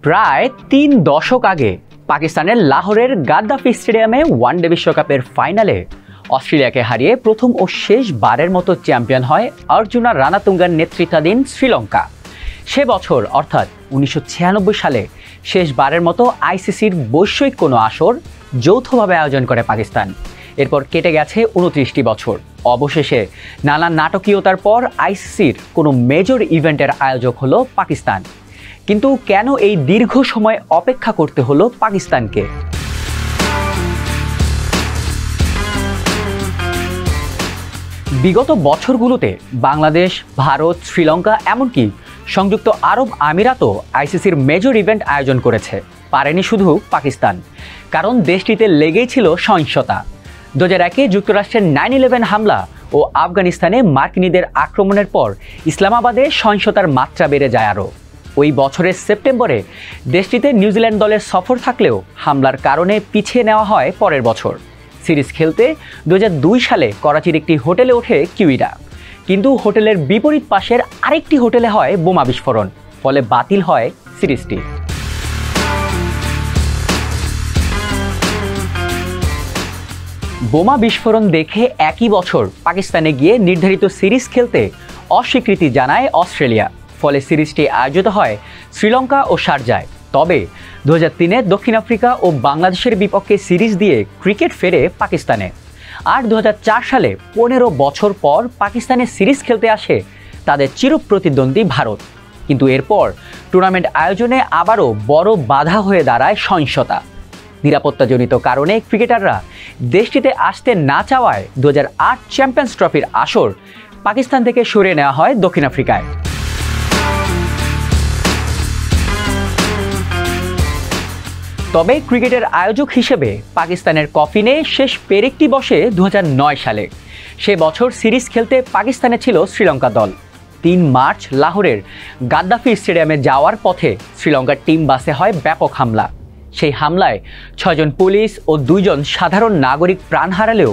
প্রায় ৩ দশক আগে পাকিস্তানের লাহোরের গাদ্দাফি স্টেডিয়ামে ওয়ানডে বিশ্বকাপের ফাইনালে অস্ট্রেলিয়াকে হারিয়ে প্রথম ও শেষবারের মতো চ্যাম্পিয়ন হয় অর্জুনা রানাতুঙ্গার নেতৃত্বাধীন শ্রীলঙ্কা। সে বছর অর্থাৎ ১৯৯৬ সালে শেষবারের মতো আইসিসির বৈশ্বিক কোনো আসর যৌথভাবে আয়োজন করে পাকিস্তান। এরপর কেটে গেছে ২৯টি বছর। অবশেষে নানা নাটকীয়তার পর আইসিসির কোনো মেজর ইভেন্টের আয়োজক হলো পাকিস্তান। কিন্তু কেন এই দীর্ঘ সময় অপেক্ষা করতে হলো পাকিস্তানকে? বিগত বছরগুলোতে বাংলাদেশ, ভারত, শ্রীলঙ্কা এমনকি সংযুক্ত আরব আমিরাতও আইসিসির মেজর ইভেন্ট আয়োজন করেছে। পারেনি শুধু পাকিস্তান, কারণ দেশটিতে লেগেই ছিল সহিংসতা। ২০০১-এ যুক্তরাষ্ট্রের 9/11 হামলা ও আফগানিস্তানে মার্কিনীদের আক্রমণের পর ইসলামাবাদে সহিংসতার মাত্রা বেড়ে যায় আরও। ওই বছরের সেপ্টেম্বরে দেশটিতে নিউজিল্যান্ড দলের সফর থাকলেও হামলার কারণে পিছিয়ে নেওয়া হয় পরের বছর। সিরিজ খেলতে ২০০২ সালে করাচির একটি হোটেলে ওঠে কিউইরা, কিন্তু হোটেলের বিপরীত পাশের আরেকটি হোটেলে হয় বোমা বিস্ফোরণ, ফলে বাতিল হয় সিরিজটি। বোমা বিস্ফোরণ দেখে একই বছর পাকিস্তানে গিয়ে নির্ধারিত সিরিজ খেলতে অস্বীকৃতি জানায় অস্ট্রেলিয়া, ফলে সিরিজটি আয়োজিত হয় শ্রীলঙ্কা ও শারজায়। তবে ২০০৩-এ দক্ষিণ আফ্রিকা ও বাংলাদেশের বিপক্ষে সিরিজ দিয়ে ক্রিকেট ফেরে পাকিস্তানে। আর ২০০৪ সালে ১৫ বছর পর পাকিস্তানে সিরিজ খেলতে আসে তাদের চিরপ্রতিদ্বন্দ্বী ভারত। কিন্তু এরপর টুর্নামেন্ট আয়োজনে আবারও বড় বাধা হয়ে দাঁড়ায় সহিংসতা। নিরাপত্তাজনিত কারণে ক্রিকেটাররা দেশটিতে আসতে না চাওয়ায় ২০০৮ চ্যাম্পিয়ন্স ট্রফির আসর পাকিস্তান থেকে সরিয়ে নেওয়া হয় দক্ষিণ আফ্রিকায়। তবে ক্রিকেটের আয়োজক হিসেবে পাকিস্তানের কফিনে শেষ পেরেকটি বসে ২০০৯ সালে। সে বছর সিরিজ খেলতে পাকিস্তানে ছিল শ্রীলঙ্কা দল। ৩ মার্চ লাহোরের গাদ্দাফি স্টেডিয়ামে যাওয়ার পথে শ্রীলঙ্কার টিম বাসে হয় ব্যাপক হামলা। সেই হামলায় ৬ জন পুলিশ ও ২ জন সাধারণ নাগরিক প্রাণ হারালেও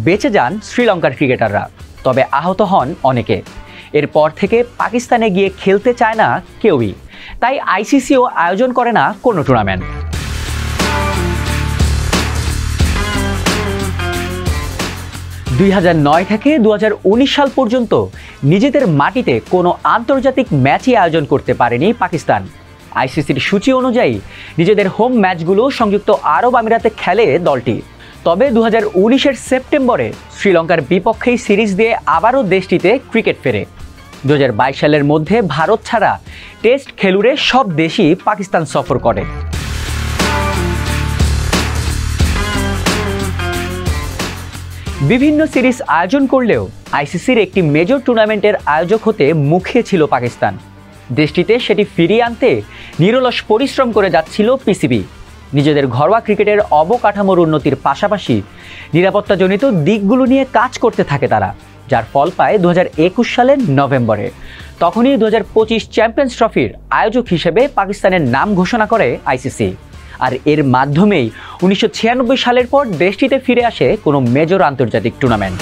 বেঁচে যান শ্রীলঙ্কার ক্রিকেটাররা, তবে আহত হন অনেকে। এরপর থেকে পাকিস্তানে গিয়ে খেলতে চায় না কেউই, তাই আইসিসিও আয়োজন করে না কোনো টুর্নামেন্ট। ২০০৯ থেকে ২০১৯ সাল পর্যন্ত নিজেদের মাটিতে কোনো আন্তর্জাতিক ম্যাচই আয়োজন করতে পারেনি পাকিস্তান। আইসিসির সূচি অনুযায়ী নিজেদের হোম ম্যাচগুলো সংযুক্ত আরব আমিরাতে খেলে দলটি। তবে ২০১৯-এর সেপ্টেম্বরে শ্রীলঙ্কার বিপক্ষেই সিরিজ দিয়ে আবারও দেশটিতে ক্রিকেট ফেরে। ২০২২ সালের মধ্যে ভারত ছাড়া টেস্ট খেলুড়ে সব দেশই পাকিস্তান সফর করে। বিভিন্ন সিরিজ আয়োজন করলেও আইসিসির একটি মেজর টুর্নামেন্টের আয়োজক হতে মুখিয়ে ছিল পাকিস্তান। দেশটিতে সেটি ফিরিয়ে আনতে নিরলস পরিশ্রম করে যাচ্ছিল পিসিবি। নিজেদের ঘরোয়া ক্রিকেটের অবকাঠামোর উন্নতির পাশাপাশি নিরাপত্তাজনিত দিকগুলো নিয়ে কাজ করতে থাকে তারা, যার ফল পায় ২০২১ সালের নভেম্বরে। তখনই ২০২৫ চ্যাম্পিয়ন্স ট্রফির আয়োজক হিসেবে পাকিস্তানের নাম ঘোষণা করে আইসিসি। আর এর মাধ্যমেই ১৯৯৬ সালের পর দেশটিতে ফিরে আসে কোনো মেজর আন্তর্জাতিক টুর্নামেন্ট।